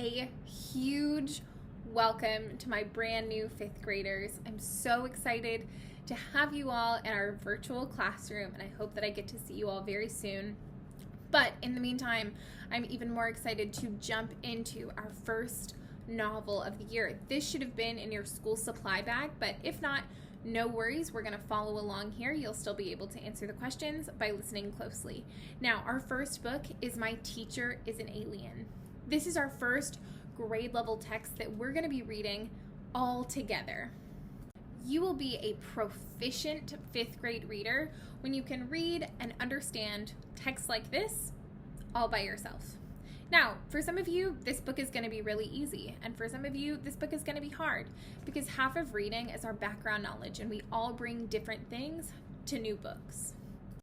A huge welcome to my brand new 5th graders. I'm so excited to have you all in our virtual classroom, and I hope that I get to see you all very soon. But in the meantime, I'm even more excited to jump into our first novel of the year. This should have been in your school supply bag, but if not, no worries, we're going to follow along here. You'll still be able to answer the questions by listening closely. Now, our first book is My Teacher is an Alien. This is our first grade level text that we're going to be reading all together. You will be a proficient 5th grade reader when you can read and understand texts like this all by yourself. Now, for some of you, this book is going to be really easy, and for some of you, this book is going to be hard, because half of reading is our background knowledge, and we all bring different things to new books.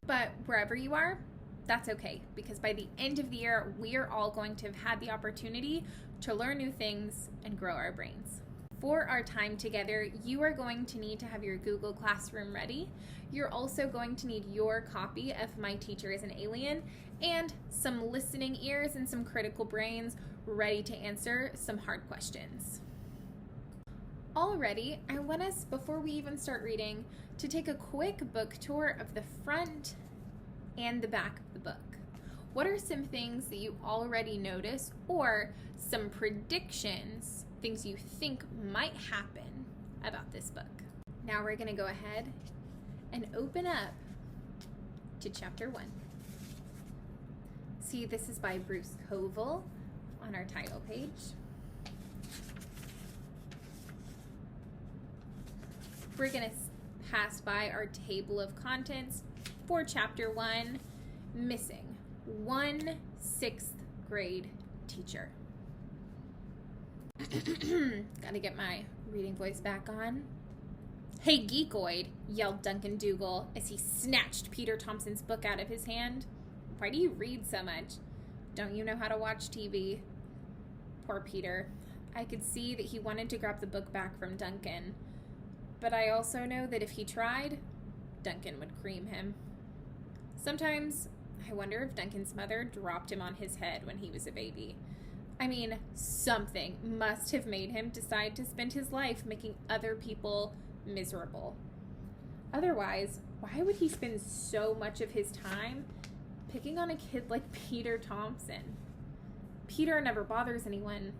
But wherever you are, that's okay, because by the end of the year, we are all going to have had the opportunity to learn new things and grow our brains. For our time together, you are going to need to have your Google Classroom ready. You're also going to need your copy of My Teacher is an Alien and some listening ears and some critical brains ready to answer some hard questions. Already, I want us, before we even start reading, to take a quick book tour of the front and the back of the book. What are some things that you already notice, or some predictions, things you think might happen about this book? Now we're going to go ahead and open up to chapter 1. See, this is by Bruce Covell on our title page. We're going to pass by our table of contents for chapter 1, missing one 6th grade teacher. Gotta get my reading voice back on. "Hey, geekoid," yelled Duncan Dougal as he snatched Peter Thompson's book out of his hand. "Why do you read so much? Don't you know how to watch TV?" Poor Peter. I could see that he wanted to grab the book back from Duncan, but I also know that if he tried, Duncan would cream him. Sometimes I wonder if Duncan's mother dropped him on his head when he was a baby. I mean, something must have made him decide to spend his life making other people miserable. Otherwise, why would he spend so much of his time picking on a kid like Peter Thompson? Peter never bothers anyone.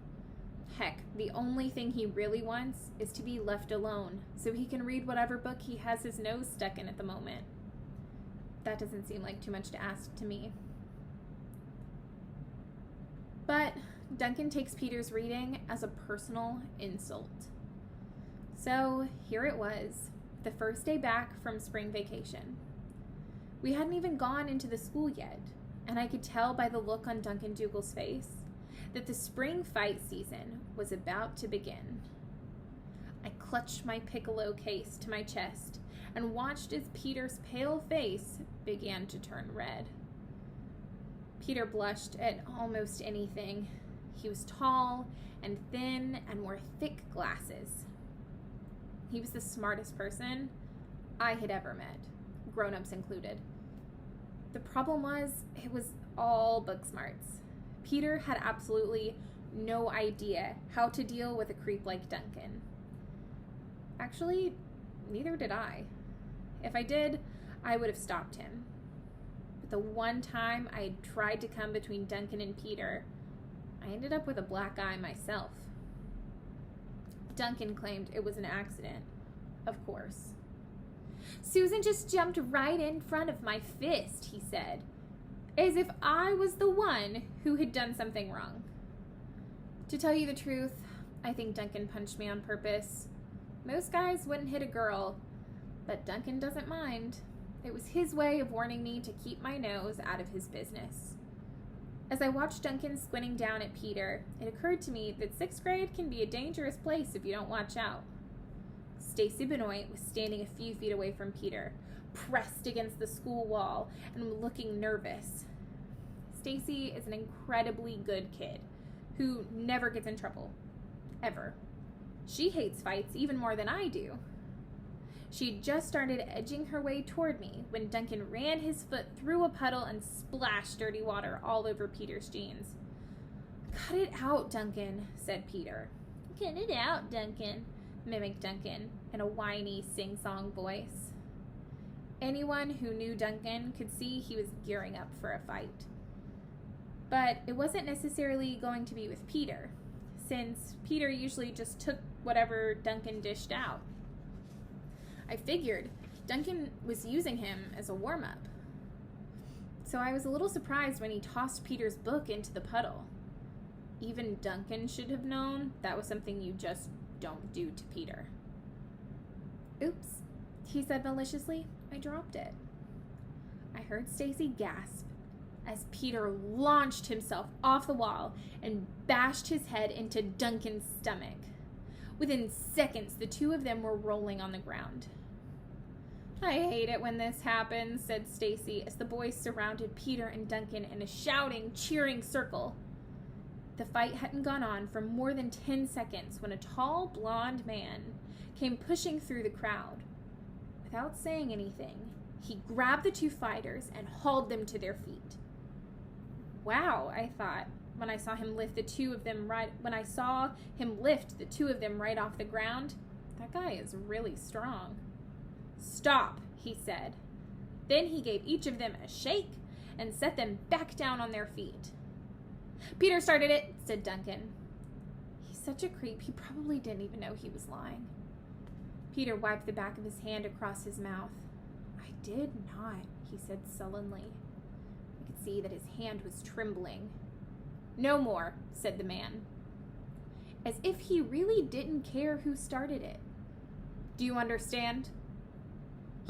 Heck, the only thing he really wants is to be left alone so he can read whatever book he has his nose stuck in at the moment. That doesn't seem like too much to ask to me. But Duncan takes Peter's reading as a personal insult. So here it was, the first day back from spring vacation. We hadn't even gone into the school yet, and I could tell by the look on Duncan Dougal's face that the spring fight season was about to begin. I clutched my piccolo case to my chest and watched as Peter's pale face began to turn red. Peter blushed at almost anything. He was tall and thin and wore thick glasses. He was the smartest person I had ever met, grown-ups included. The problem was, it was all book smarts. Peter had absolutely no idea how to deal with a creep like Duncan. Actually, neither did I. If I did, I would have stopped him. But the one time I had tried to come between Duncan and Peter, I ended up with a black eye myself. Duncan claimed it was an accident, of course. "Susan just jumped right in front of my fist," he said, as if I was the one who had done something wrong. To tell you the truth, I think Duncan punched me on purpose. Most guys wouldn't hit a girl, but Duncan doesn't mind. It was his way of warning me to keep my nose out of his business. As I watched Duncan squinting down at Peter, it occurred to me that 6th grade can be a dangerous place if you don't watch out. Stacy Benoit was standing a few feet away from Peter, pressed against the school wall and looking nervous. Stacy is an incredibly good kid who never gets in trouble, ever. She hates fights even more than I do. She'd just started edging her way toward me when Duncan ran his foot through a puddle and splashed dirty water all over Peter's jeans. Cut it out, Duncan, said Peter. Cut it out, Duncan, mimicked Duncan in a whiny, sing-song voice. Anyone who knew Duncan could see he was gearing up for a fight. But it wasn't necessarily going to be with Peter, since Peter usually just took whatever Duncan dished out. I figured Duncan was using him as a warm-up. So I was a little surprised when he tossed Peter's book into the puddle. Even Duncan should have known that was something you just don't do to Peter. Oops, he said maliciously. I dropped it. I heard Stacy gasp as Peter launched himself off the wall and bashed his head into Duncan's stomach. Within seconds, the two of them were rolling on the ground. I hate it when this happens, said Stacy as the boys surrounded Peter and Duncan in a shouting, cheering circle. The fight hadn't gone on for more than 10 seconds when a tall, blonde man came pushing through the crowd. Without saying anything, he grabbed the two fighters and hauled them to their feet. Wow, I thought, when I saw him lift the two of them right off the ground. That guy is really strong. Stop, he said. Then he gave each of them a shake and set them back down on their feet. Peter started it, said Duncan. He's such a creep, he probably didn't even know he was lying. Peter wiped the back of his hand across his mouth. I did not, he said sullenly. I could see that his hand was trembling. No more, said the man, as if he really didn't care who started it. Do you understand?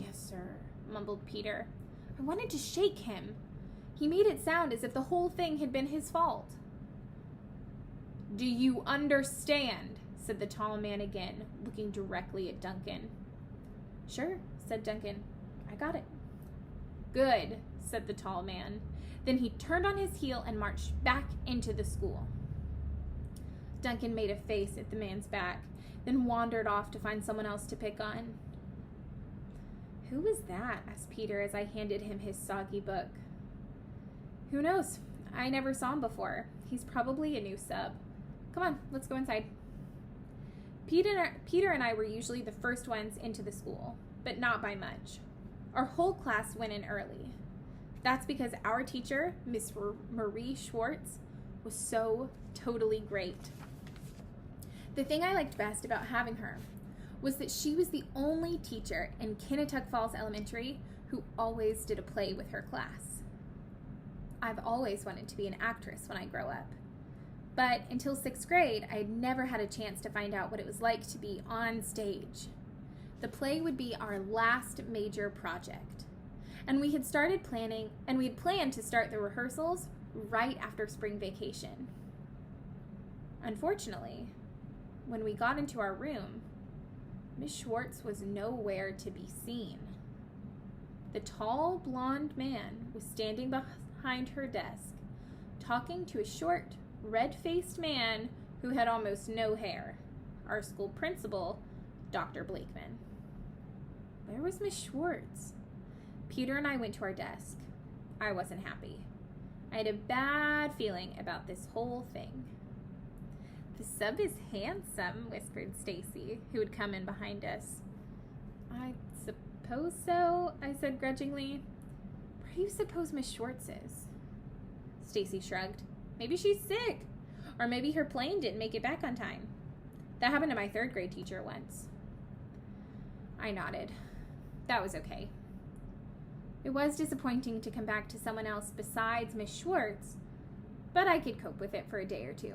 Yes, sir, mumbled Peter. I wanted to shake him. He made it sound as if the whole thing had been his fault. Do you understand? Said the tall man again, looking directly at Duncan. Sure, said Duncan. I got it. Good, said the tall man. Then he turned on his heel and marched back into the school. Duncan made a face at the man's back, then wandered off to find someone else to pick on. Who was that? Asked Peter as I handed him his soggy book. Who knows? I never saw him before. He's probably a new sub. Come on, let's go inside. Peter and I were usually the first ones into the school, but not by much. Our whole class went in early. That's because our teacher, Miss Marie Schwartz, was so totally great. The thing I liked best about having her was that she was the only teacher in Kinnatuck Falls Elementary who always did a play with her class. I've always wanted to be an actress when I grow up. But until 6th grade, I had never had a chance to find out what it was like to be on stage. The play would be our last major project. And we had planned to start the rehearsals right after spring vacation. Unfortunately, when we got into our room, Miss Schwartz was nowhere to be seen. The tall, blonde man was standing behind her desk, talking to a short, red-faced man who had almost no hair, our school principal, Dr. Blakeman. Where was Miss Schwartz? Peter and I went to our desk. I wasn't happy. I had a bad feeling about this whole thing. The sub is handsome, whispered Stacy, who had come in behind us. I suppose so, I said grudgingly. Where do you suppose Miss Schwartz is? Stacy shrugged. Maybe she's sick, or maybe her plane didn't make it back on time. That happened to my 3rd grade teacher once. I nodded. That was okay. It was disappointing to come back to someone else besides Miss Schwartz, but I could cope with it for a day or two.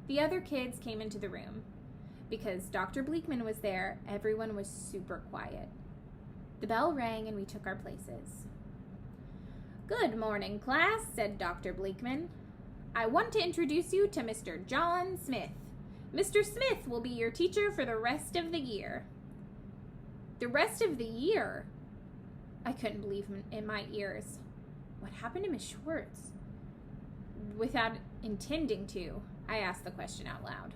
The other kids came into the room. Because Dr. Bleakman was there, everyone was super quiet. The bell rang and we took our places. Good morning, class, said Dr. Bleakman. I want to introduce you to Mr. John Smith. Mr. Smith will be your teacher for the rest of the year. The rest of the year? I couldn't believe in my ears. What happened to Miss Schwartz? Without intending to, I asked the question out loud.